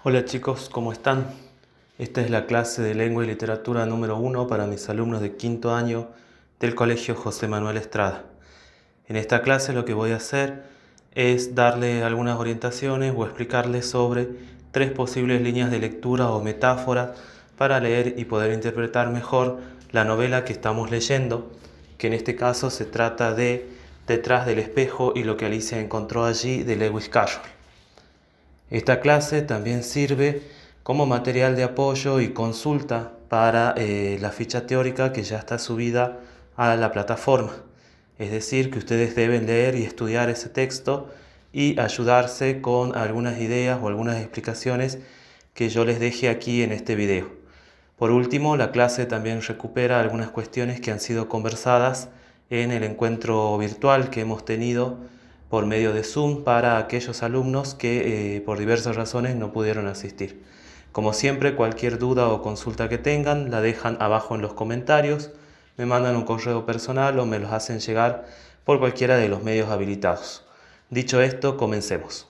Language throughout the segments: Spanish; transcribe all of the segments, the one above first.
Hola chicos, ¿cómo están? Esta es la clase de lengua y literatura número 1 para mis alumnos de quinto año del Colegio José Manuel Estrada. En esta clase lo que voy a hacer es darle algunas orientaciones o explicarles sobre 3 posibles líneas de lectura o metáfora para leer y poder interpretar mejor la novela que estamos leyendo, que en este caso se trata de Detrás del espejo y lo que Alicia encontró allí, de Lewis Carroll. Esta clase también sirve como material de apoyo y consulta para la ficha teórica que ya está subida a la plataforma. Es decir, que ustedes deben leer y estudiar ese texto y ayudarse con algunas ideas o algunas explicaciones que yo les deje aquí en este video. Por último, la clase también recupera algunas cuestiones que han sido conversadas en el encuentro virtual que hemos tenido por medio de Zoom para aquellos alumnos que por diversas razones no pudieron asistir. Como siempre, cualquier duda o consulta que tengan la dejan abajo en los comentarios, me mandan un correo personal o me los hacen llegar por cualquiera de los medios habilitados. Dicho esto, comencemos.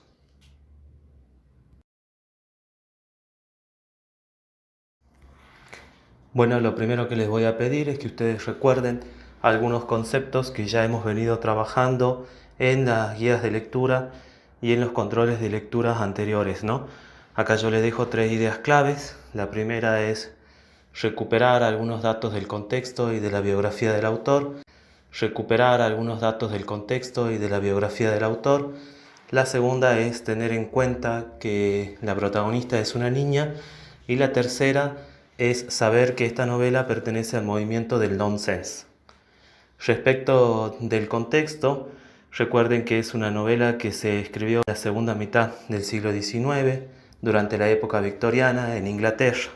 Bueno, lo primero que les voy a pedir es que ustedes recuerden algunos conceptos que ya hemos venido trabajando en las guías de lectura y en los controles de lecturas anteriores, ¿no? Acá yo les dejo 3 ideas claves. La primera es recuperar algunos datos del contexto y de la biografía del autor. Recuperar algunos datos del contexto y de la biografía del autor. La segunda es tener en cuenta que la protagonista es una niña. Y la tercera es saber que esta novela pertenece al movimiento del nonsense. Respecto del contexto, recuerden que es una novela que se escribió en la segunda mitad del siglo XIX, durante la época victoriana en Inglaterra.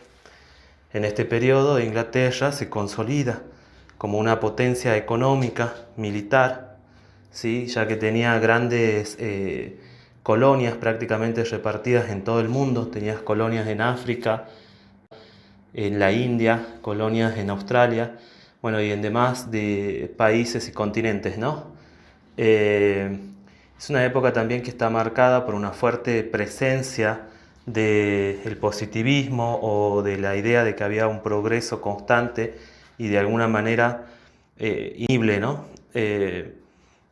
En este periodo, Inglaterra se consolida como una potencia económica, militar, ¿sí? Ya que tenía grandes colonias prácticamente repartidas en todo el mundo. Tenías colonias en África, en la India, colonias en Australia, bueno, y en demás de países y continentes, ¿no? Es una época también que está marcada por una fuerte presencia del positivismo o de la idea de que había un progreso constante y de alguna manera indiscutible, ¿no?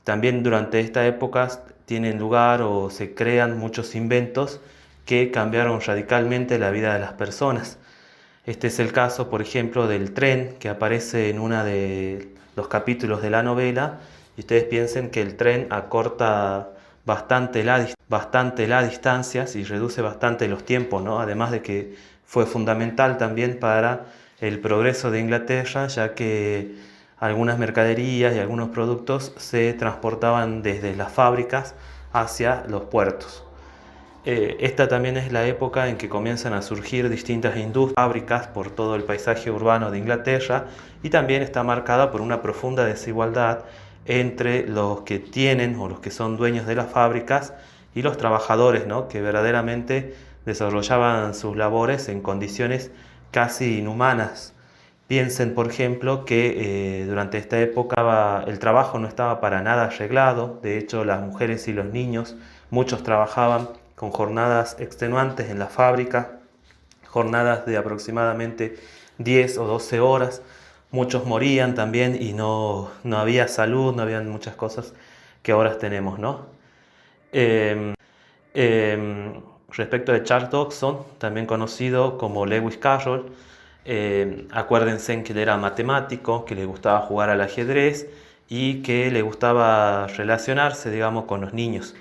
También durante esta época tienen lugar o se crean muchos inventos que cambiaron radicalmente la vida de las personas. Este es el caso, por ejemplo, del tren que aparece en uno de los capítulos de la novela, y ustedes piensen que el tren acorta bastante las distancias y reduce bastante los tiempos, ¿no? Además de que fue fundamental también para el progreso de Inglaterra, ya que algunas mercaderías y algunos productos se transportaban desde las fábricas hacia los puertos. Esta también es la época en que comienzan a surgir distintas industrias, fábricas por todo el paisaje urbano de Inglaterra, y también está marcada por una profunda desigualdad entre los que tienen o los que son dueños de las fábricas y los trabajadores, ¿no? Que verdaderamente desarrollaban sus labores en condiciones casi inhumanas. Piensen, por ejemplo, que durante esta época el trabajo no estaba para nada arreglado. De hecho, las mujeres y los niños, muchos trabajaban con jornadas extenuantes en la fábrica, jornadas de aproximadamente 10 o 12 horas. Muchos morían también y no había salud, no habían muchas cosas que ahora tenemos, ¿no? Eh, Respecto de Charles Dodgson, también conocido como Lewis Carroll, acuérdense que él era matemático, que le gustaba jugar al ajedrez y que le gustaba relacionarse, digamos, con los niños.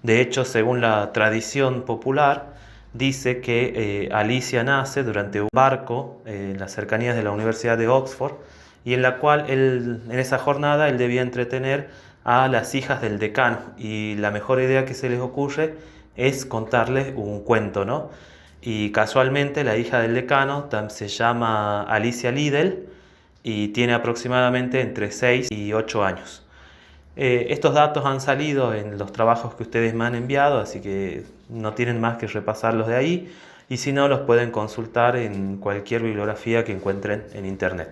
De hecho, según la tradición popular, dice que Alicia nace durante un barco en las cercanías de la Universidad de Oxford, y en la cual en esa jornada él debía entretener a las hijas del decano, y la mejor idea que se les ocurre es contarles un cuento, ¿no? Y casualmente la hija del decano se llama Alicia Liddell y tiene aproximadamente entre 6 y 8 años. Estos datos han salido en los trabajos que ustedes me han enviado, así que no tienen más que repasarlos de ahí, y si no, los pueden consultar en cualquier bibliografía que encuentren en internet.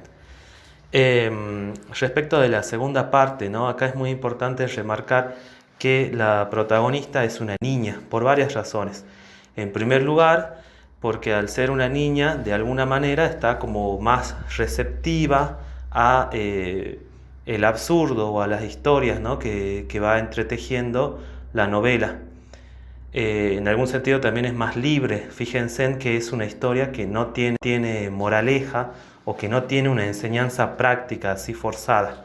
Respecto de la segunda parte, ¿no? Acá es muy importante remarcar que la protagonista es una niña, por varias razones. En primer lugar, porque al ser una niña, de alguna manera está como más receptiva a el absurdo o a las historias, ¿no? que va entretejiendo la novela. En algún sentido también es más libre. Fíjense en que es una historia que no tiene moraleja o que no tiene una enseñanza práctica así forzada.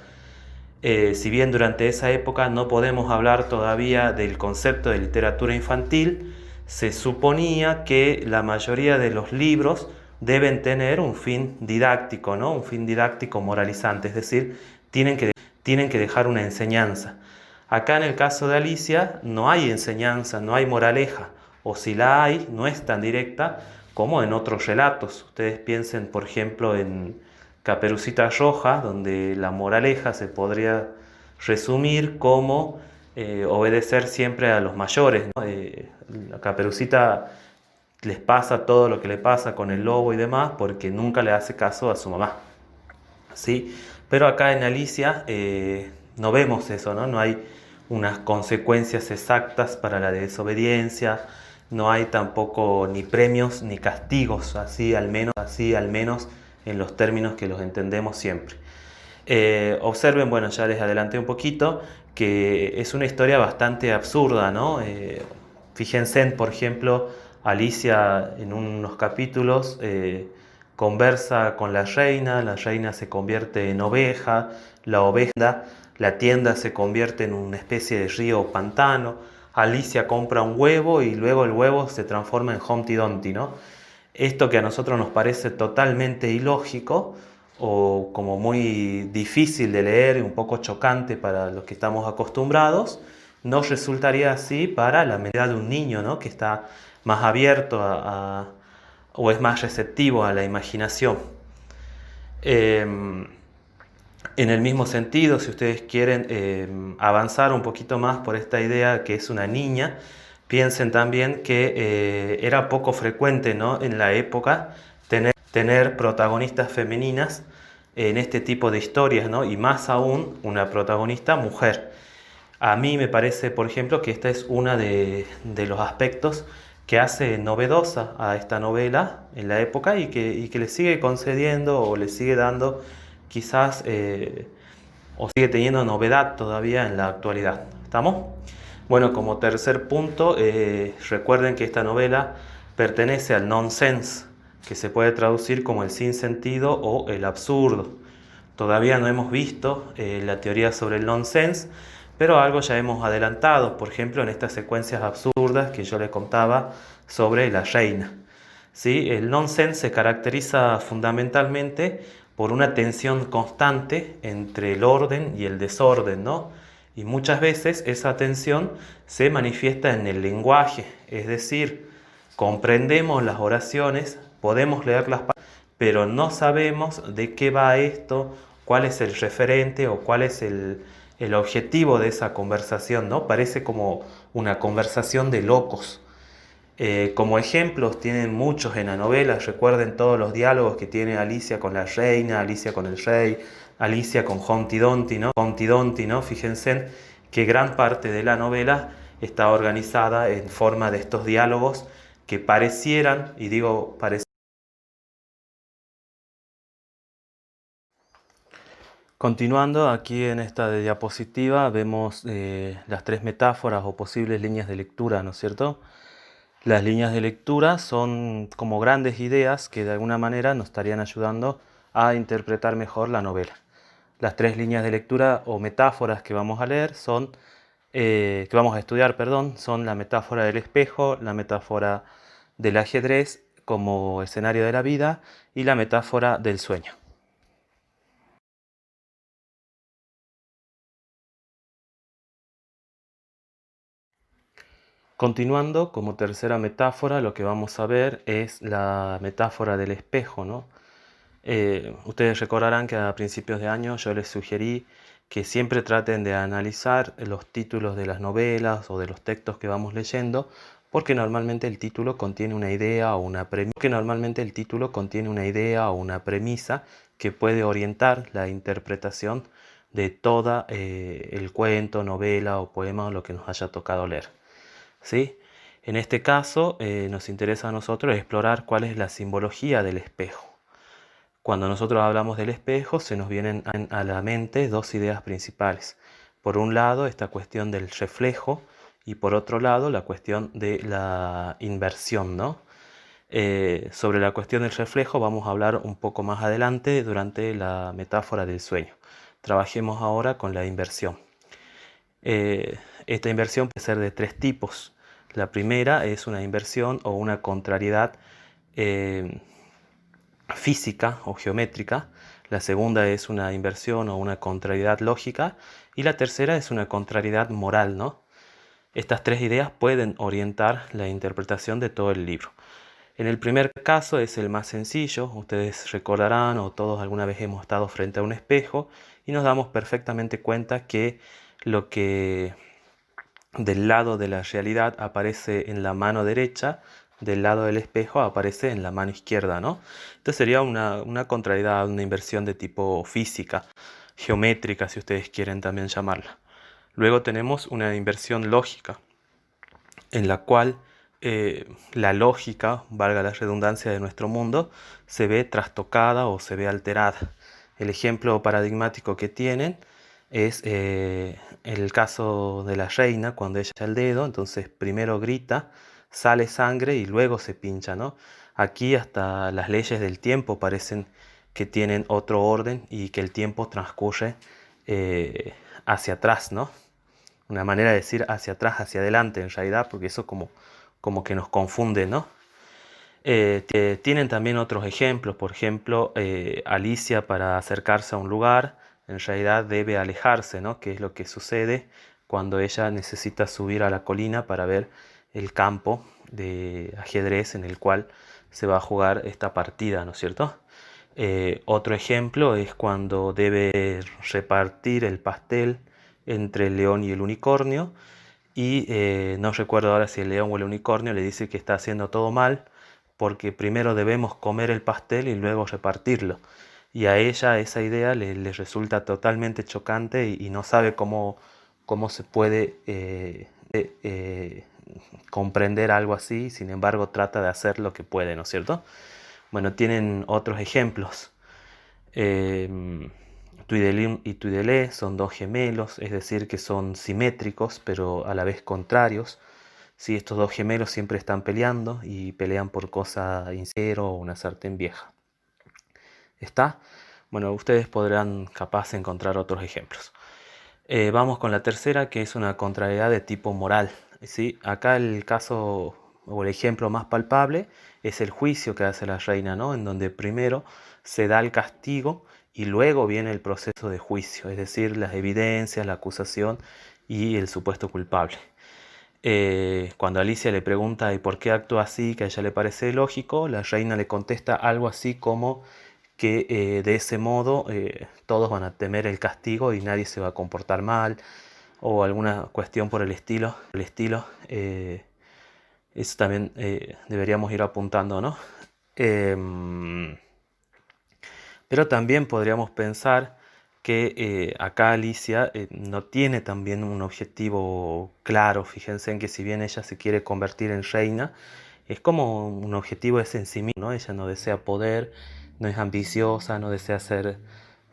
Si bien durante esa época no podemos hablar todavía del concepto de literatura infantil, se suponía que la mayoría de los libros deben tener un fin didáctico, ¿no? Un fin didáctico moralizante, es decir, tienen que dejar una enseñanza. Acá en el caso de Alicia no hay enseñanza, no hay moraleja, o si la hay, no es tan directa como en otros relatos. Ustedes piensen, por ejemplo, en Caperucita Roja, donde la moraleja se podría resumir como obedecer siempre a los mayores, ¿no? La Caperucita les pasa todo lo que le pasa con el lobo y demás porque nunca le hace caso a su mamá, ¿sí? Pero acá en Alicia no vemos eso, ¿no? No hay unas consecuencias exactas para la desobediencia, no hay tampoco ni premios ni castigos, así al menos en los términos que los entendemos siempre. Observen, bueno, ya les adelanté un poquito, que es una historia bastante absurda, ¿no? Fíjense, por ejemplo, Alicia en unos capítulos conversa con la reina se convierte en oveja, la tienda se convierte en una especie de río o pantano, Alicia compra un huevo y luego el huevo se transforma en Humpty Dumpty, ¿no? Esto que a nosotros nos parece totalmente ilógico o como muy difícil de leer y un poco chocante para los que estamos acostumbrados, no resultaría así para la mentalidad de un niño, ¿no? Que está más abierto o es más receptivo a la imaginación. En el mismo sentido, si ustedes quieren avanzar un poquito más por esta idea que es una niña, piensen también que era poco frecuente, ¿no? En la época tener protagonistas femeninas en este tipo de historias, ¿no? Y más aún una protagonista mujer. A mí me parece, por ejemplo, que este es uno de los aspectos que hace novedosa a esta novela en la época y que le sigue concediendo o le sigue dando quizás o sigue teniendo novedad todavía en la actualidad. ¿Estamos? Bueno, como tercer punto, recuerden que esta novela pertenece al nonsense, que se puede traducir como el sinsentido o el absurdo. Todavía no hemos visto la teoría sobre el nonsense, pero algo ya hemos adelantado, por ejemplo, en estas secuencias absurdas que yo les contaba sobre la reina. ¿Sí? El nonsense se caracteriza fundamentalmente por una tensión constante entre el orden y el desorden, ¿no? Y muchas veces esa tensión se manifiesta en el lenguaje, es decir, comprendemos las oraciones, podemos leerlas, pero no sabemos de qué va esto, cuál es el referente o cuál es el objetivo de esa conversación, ¿no? Parece como una conversación de locos. Como ejemplos tienen muchos en la novela, recuerden todos los diálogos que tiene Alicia con la reina, Alicia con el rey, Alicia con Humpty Dumpty, ¿no? Humpty Dumpty, ¿no? Fíjense que gran parte de la novela está organizada en forma de estos diálogos que parecieran, y digo parecieran. Continuando, aquí en esta diapositiva vemos las tres metáforas o posibles líneas de lectura, ¿no es cierto? Las líneas de lectura son como grandes ideas que de alguna manera nos estarían ayudando a interpretar mejor la novela. Las tres líneas de lectura o metáforas que vamos a leer que vamos a estudiar, perdón, son la metáfora del espejo, la metáfora del ajedrez como escenario de la vida y la metáfora del sueño. Continuando, como tercera metáfora, lo que vamos a ver es la metáfora del espejo, ¿no? Ustedes recordarán que a principios de año yo les sugerí que siempre traten de analizar los títulos de las novelas o de los textos que vamos leyendo, porque normalmente el título contiene una idea o una premisa que puede orientar la interpretación de toda el cuento, novela o poema o lo que nos haya tocado leer. ¿Sí? En este caso, nos interesa a nosotros explorar cuál es la simbología del espejo. Cuando nosotros hablamos del espejo, se nos vienen a la mente dos ideas principales. Por un lado, esta cuestión del reflejo y por otro lado, la cuestión de la inversión, ¿no? Sobre la cuestión del reflejo vamos a hablar un poco más adelante durante la metáfora del sueño. Trabajemos ahora con la inversión. Esta inversión puede ser de tres tipos. La primera es una inversión o una contrariedad eh, física o geométrica. La segunda es una inversión o una contrariedad lógica. Y la tercera es una contrariedad moral, ¿no? Estas tres ideas pueden orientar la interpretación de todo el libro. En el primer caso es el más sencillo. Ustedes recordarán o todos alguna vez hemos estado frente a un espejo y nos damos perfectamente cuenta que lo que del lado de la realidad aparece en la mano derecha, del lado del espejo aparece en la mano izquierda, ¿no? Entonces sería una contrariedad, una inversión de tipo física, geométrica, si ustedes quieren también llamarla. Luego tenemos una inversión lógica, en la cual la lógica, valga la redundancia de nuestro mundo, se ve trastocada o se ve alterada. El ejemplo paradigmático que tienen es el caso de la reina cuando ella el dedo, entonces primero grita, sale sangre y luego se pincha, ¿no? Aquí hasta las leyes del tiempo parecen que tienen otro orden y que el tiempo transcurre hacia atrás, ¿no? Una manera de decir hacia atrás, hacia adelante en realidad, porque eso como que nos confunde, ¿no? Tienen también otros ejemplos, por ejemplo, Alicia para acercarse a un lugar, en realidad debe alejarse, ¿no? Que es lo que sucede cuando ella necesita subir a la colina para ver el campo de ajedrez en el cual se va a jugar esta partida, ¿no es cierto? Otro ejemplo es cuando debe repartir el pastel entre el león y el unicornio y no recuerdo ahora si el león o el unicornio le dice que está haciendo todo mal porque primero debemos comer el pastel y luego repartirlo. Y a ella esa idea le resulta totalmente chocante y no sabe cómo se puede comprender algo así, sin embargo trata de hacer lo que puede, ¿no es cierto? Bueno, tienen otros ejemplos. Tuidelín y Tuidelé son dos gemelos, es decir, que son simétricos, pero a la vez contrarios. Sí, estos dos gemelos siempre están peleando y pelean por cosa incero o una sartén vieja. ¿Está? Bueno, ustedes podrán capaz encontrar otros ejemplos. Vamos con la tercera, que es una contrariedad de tipo moral. ¿Sí? Acá el caso o el ejemplo más palpable es el juicio que hace la reina, ¿no? En donde primero se da el castigo y luego viene el proceso de juicio, es decir, las evidencias, la acusación y el supuesto culpable. Cuando Alicia le pregunta ¿y por qué actúa así? Que a ella le parece lógico, la reina le contesta algo así como que de ese modo todos van a temer el castigo y nadie se va a comportar mal o alguna cuestión por el estilo. Eso también deberíamos ir apuntando, ¿no? Em, pero también podríamos pensar que acá Alicia no tiene también un objetivo claro. Fíjense en que si bien ella se quiere convertir en reina, es como un objetivo es en sí mismo, ¿no? Ella no desea poder, no es ambiciosa, no desea ser,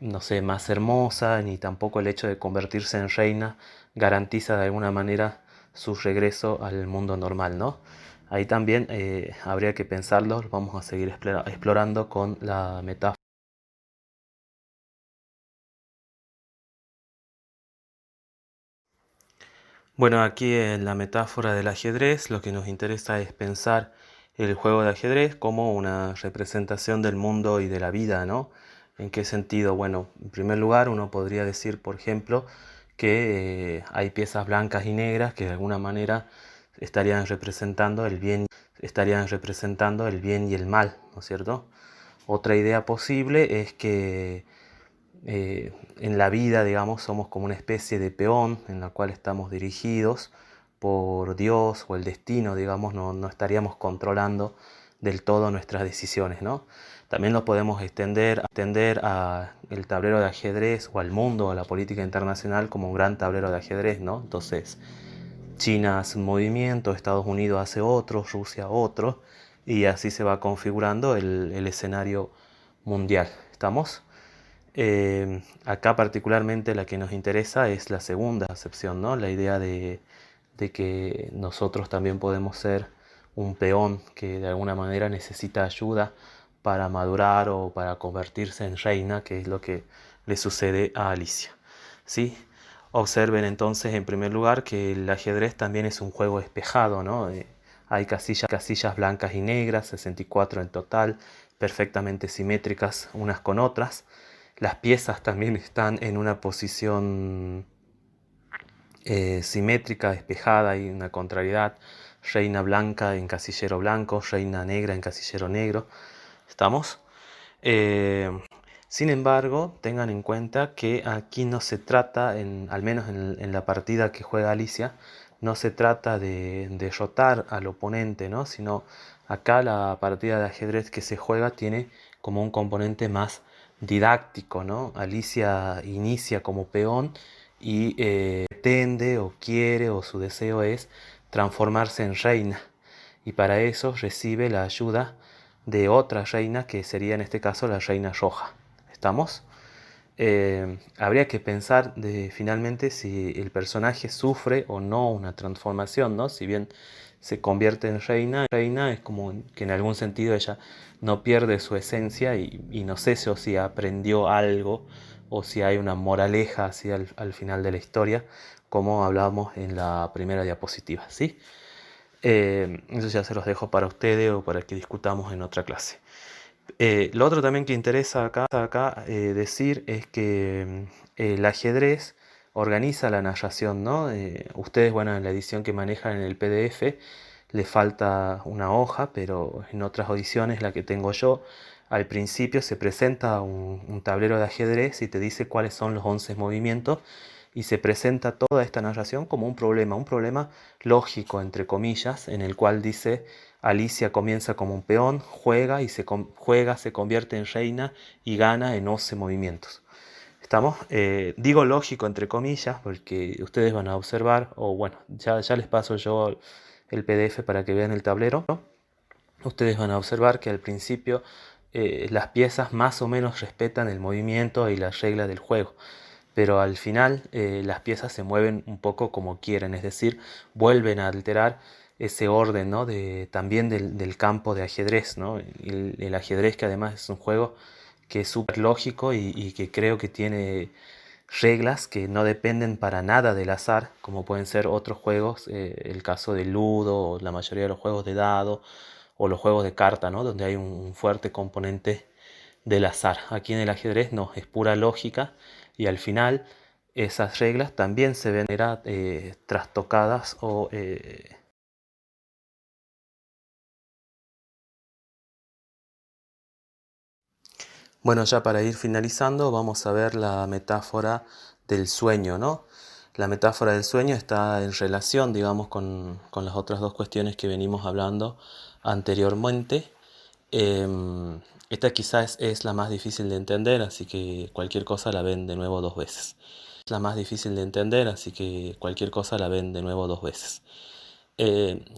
no sé, más hermosa, ni tampoco el hecho de convertirse en reina garantiza de alguna manera su regreso al mundo normal, ¿no? Ahí también habría que pensarlo, vamos a seguir explorando con la metáfora. Bueno, aquí en la metáfora del ajedrez lo que nos interesa es pensar el juego de ajedrez como una representación del mundo y de la vida, ¿no? ¿En qué sentido? Bueno, en primer lugar uno podría decir, por ejemplo, que hay piezas blancas y negras que de alguna manera estarían representando el bien y el mal, ¿no es cierto? Otra idea posible es que en la vida, digamos, somos como una especie de peón en la cual estamos dirigidos por Dios o el destino, digamos, no estaríamos controlando del todo nuestras decisiones, ¿no? También lo podemos extender a el tablero de ajedrez o al mundo, a la política internacional como un gran tablero de ajedrez, ¿no? Entonces, China hace un movimiento, Estados Unidos hace otro, Rusia otro, y así se va configurando el escenario mundial. ¿Estamos? Acá particularmente la que nos interesa es la segunda acepción, ¿no? La idea de que nosotros también podemos ser un peón que de alguna manera necesita ayuda para madurar o para convertirse en reina, que es lo que le sucede a Alicia. ¿Sí? Observen entonces en primer lugar que el ajedrez también es un juego espejado, ¿no? Hay casillas blancas y negras, 64 en total, perfectamente simétricas unas con otras. Las piezas también están en una posición simétrica, despejada y una contrariedad. Reina blanca en casillero blanco, reina negra en casillero negro. ¿Estamos? Eh, Sin embargo, tengan en cuenta que aquí no se trata, al menos en la partida que juega Alicia, no se trata de derrotar al oponente, ¿no? Sino acá la partida de ajedrez que se juega tiene como un componente más didáctico, ¿no? Alicia inicia como peón y pretende o quiere o su deseo es transformarse en reina y para eso recibe la ayuda de otra reina que sería en este caso la reina roja. ¿Estamos? Habría que pensar finalmente si el personaje sufre o no una transformación, ¿no? Si bien se convierte en reina es como que en algún sentido ella no pierde su esencia y no sé si aprendió algo o si hay una moraleja así al final de la historia, como hablábamos en la primera diapositiva, ¿sí? Eso ya se los dejo para ustedes o para que discutamos en otra clase. Lo otro también que interesa acá decir es que el ajedrez organiza la narración, ¿no? Ustedes, bueno, en la edición que manejan en el PDF le falta una hoja, pero en otras ediciones, la que tengo yo, al principio se presenta un tablero de ajedrez y te dice cuáles son los 11 movimientos y se presenta toda esta narración como un problema lógico, entre comillas, en el cual dice Alicia comienza como un peón, juega y se convierte en reina y gana en 11 movimientos. ¿Estamos? Digo lógico entre comillas porque ustedes van a observar, o bueno, ya les paso yo el PDF para que vean el tablero, ¿no? Ustedes van a observar que al principio las piezas más o menos respetan el movimiento y las reglas del juego, pero al final las piezas se mueven un poco como quieren, es decir, vuelven a alterar ese orden, ¿no? También del campo de ajedrez, ¿no? El ajedrez, que además es un juego que es súper lógico y que creo que tiene reglas que no dependen para nada del azar, como pueden ser otros juegos, el caso del Ludo o la mayoría de los juegos de dado o los juegos de carta, ¿no? Donde hay un fuerte componente del azar. Aquí en el ajedrez no, es pura lógica y al final esas reglas también se ven trastocadas o bueno, ya para ir finalizando, vamos a ver la metáfora del sueño, ¿no? La metáfora del sueño está en relación, digamos, con las otras dos cuestiones que venimos hablando anteriormente. Esta quizás es la más difícil de entender, así que cualquier cosa la ven de nuevo dos veces. Es la más difícil de entender, así que cualquier cosa la ven de nuevo dos veces.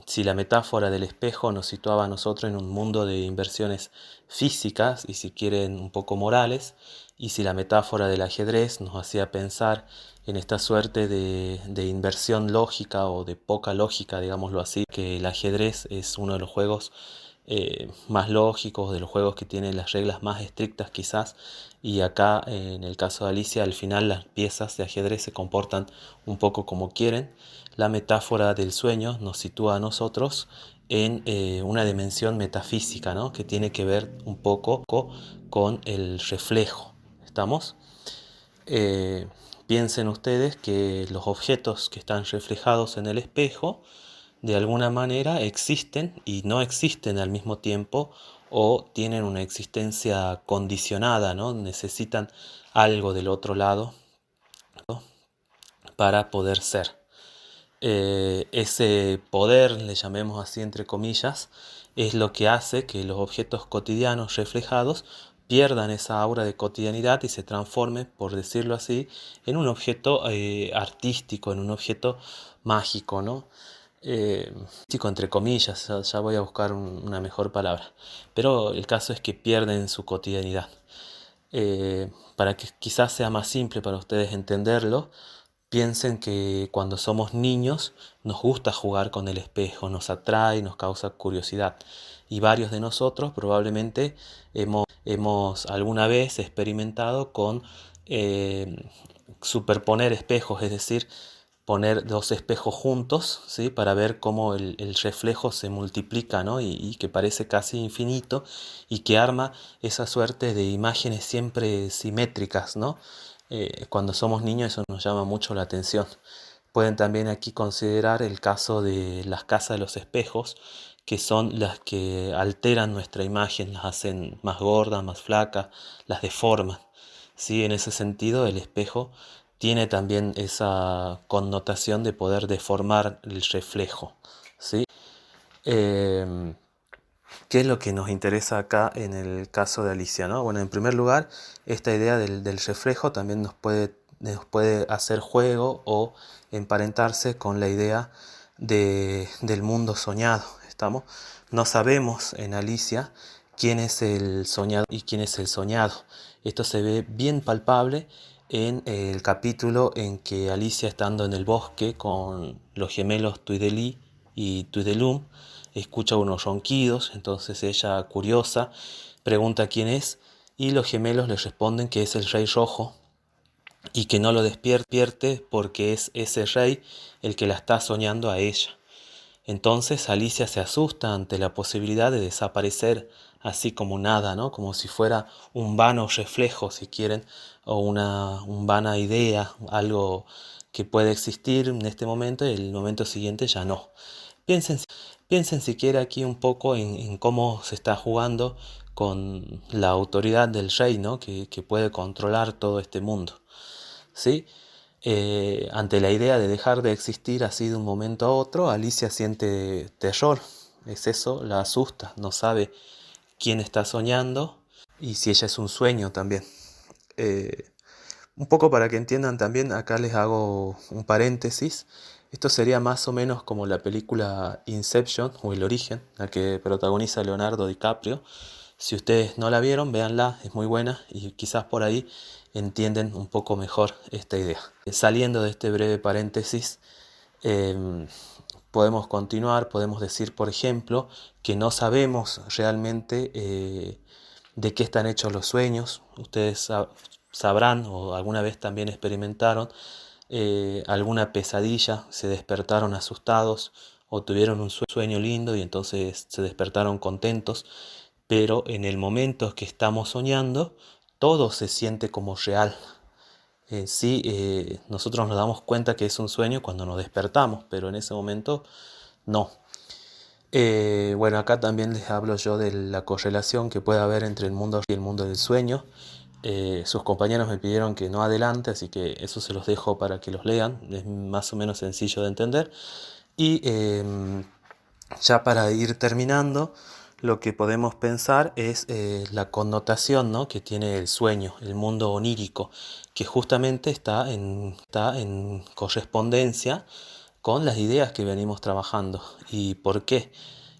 Si la metáfora del espejo nos situaba a nosotros en un mundo de inversiones físicas y si quieren un poco morales, y si la metáfora del ajedrez nos hacía pensar en esta suerte de inversión lógica o de poca lógica, digámoslo así, que el ajedrez es uno de los juegos más lógicos, de los juegos que tienen las reglas más estrictas quizás, y acá en el caso de Alicia al final las piezas de ajedrez se comportan un poco como quieren. La metáfora del sueño nos sitúa a nosotros en una dimensión metafísica, ¿no? Que tiene que ver un poco con el reflejo. ¿Estamos? Eh, Piensen ustedes que los objetos que están reflejados en el espejo de alguna manera existen y no existen al mismo tiempo o tienen una existencia condicionada, ¿no? Necesitan algo del otro lado, ¿no? Para poder ser. Ese poder, le llamemos así entre comillas, es lo que hace que los objetos cotidianos reflejados pierdan esa aura de cotidianidad y se transforme, por decirlo así, en un objeto artístico, en un objeto mágico, ¿no? Chico, entre comillas, ya voy a buscar una mejor palabra. Pero el caso es que pierden su cotidianidad. Para que quizás sea más simple para ustedes entenderlo, piensen que cuando somos niños nos gusta jugar con el espejo, nos atrae, nos causa curiosidad. Y varios de nosotros probablemente hemos alguna vez experimentado con eh, superponer espejos, es decir, poner dos espejos juntos, ¿sí? Para ver cómo el reflejo se multiplica, ¿no? Y que parece casi infinito y que arma esa suerte de imágenes siempre simétricas, ¿no? Cuando somos niños eso nos llama mucho la atención. Pueden también aquí considerar el caso de las casas de los espejos, que son las que alteran nuestra imagen, las hacen más gordas, más flacas, las deforman. ¿Sí? En ese sentido, el espejo tiene también esa connotación de poder deformar el reflejo. ¿Sí? Eh, ¿Qué es lo que nos interesa acá en el caso de Alicia, ¿no? Bueno, en primer lugar, esta idea del reflejo también nos puede hacer juego o emparentarse con la idea del mundo soñado. ¿Estamos? No sabemos en Alicia quién es el soñado y quién es el soñado. Esto se ve bien palpable en el capítulo en que Alicia, estando en el bosque con los gemelos Tweedledee y Tweedledum, escucha unos ronquidos. Entonces ella, curiosa, pregunta quién es y los gemelos le responden que es el Rey Rojo y que no lo despierte porque es ese rey el que la está soñando a ella. Entonces Alicia se asusta ante la posibilidad de desaparecer así como nada, ¿no? Como si fuera un vano reflejo, si quieren, o una vana idea, algo que puede existir en este momento y el momento siguiente ya no. Piensen, piensen siquiera aquí un poco en cómo se está jugando con la autoridad del rey, ¿no? Que puede controlar todo este mundo. ¿Sí? Ante la idea de dejar de existir así de un momento a otro, Alicia siente terror. Es eso, la asusta, no sabe quién está soñando y si ella es un sueño también. Eh, un poco para que entiendan también, acá les hago un paréntesis. Esto sería más o menos como la película Inception o El Origen, la que protagoniza Leonardo DiCaprio. Si ustedes no la vieron, véanla, es muy buena y quizás por ahí entienden un poco mejor esta idea. Saliendo de este breve paréntesis, eh, podemos continuar, podemos decir, por ejemplo, que no sabemos realmente de qué están hechos los sueños. Ustedes sabrán o alguna vez también experimentaron alguna pesadilla, se despertaron asustados o tuvieron un sueño lindo y entonces se despertaron contentos, pero en el momento que estamos soñando, todo se siente como real. Sí, nosotros nos damos cuenta que es un sueño cuando nos despertamos, pero en ese momento no. Bueno, acá también les hablo yo de la correlación que puede haber entre el mundo y el mundo del sueño. Sus compañeros me pidieron que no adelante, así que eso se los dejo para que los lean, es más o menos sencillo de entender. Y ya para ir terminando, lo que podemos pensar es la connotación, ¿no? Que tiene el sueño, el mundo onírico, que justamente está en correspondencia con las ideas que venimos trabajando. ¿Y por qué?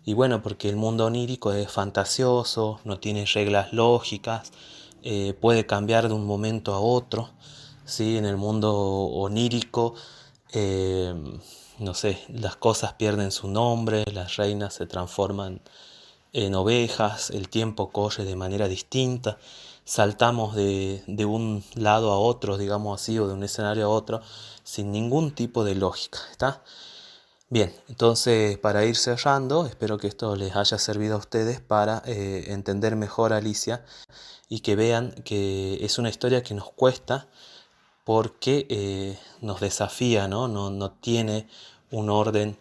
Y bueno, porque el mundo onírico es fantasioso, no tiene reglas lógicas, puede cambiar de un momento a otro. ¿Sí? En el mundo onírico, eh, no sé, las cosas pierden su nombre, las reinas se transforman en ovejas, el tiempo corre de manera distinta, saltamos de un lado a otro, digamos así, o de un escenario a otro, sin ningún tipo de lógica, ¿está? Bien, entonces para ir cerrando, espero que esto les haya servido a ustedes para entender mejor a Alicia y que vean que es una historia que nos cuesta porque nos desafía, ¿no? No tiene un orden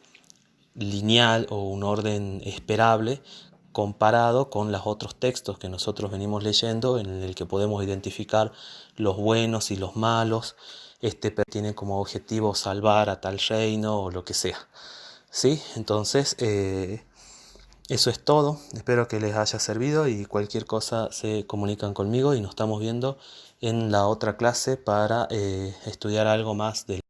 lineal o un orden esperable comparado con los otros textos que nosotros venimos leyendo, en el que podemos identificar los buenos y los malos. Este tiene como objetivo salvar a tal reino o lo que sea. ¿Sí? Entonces, Eso es todo, espero que les haya servido y cualquier cosa se comunican conmigo y nos estamos viendo en la otra clase para estudiar algo más de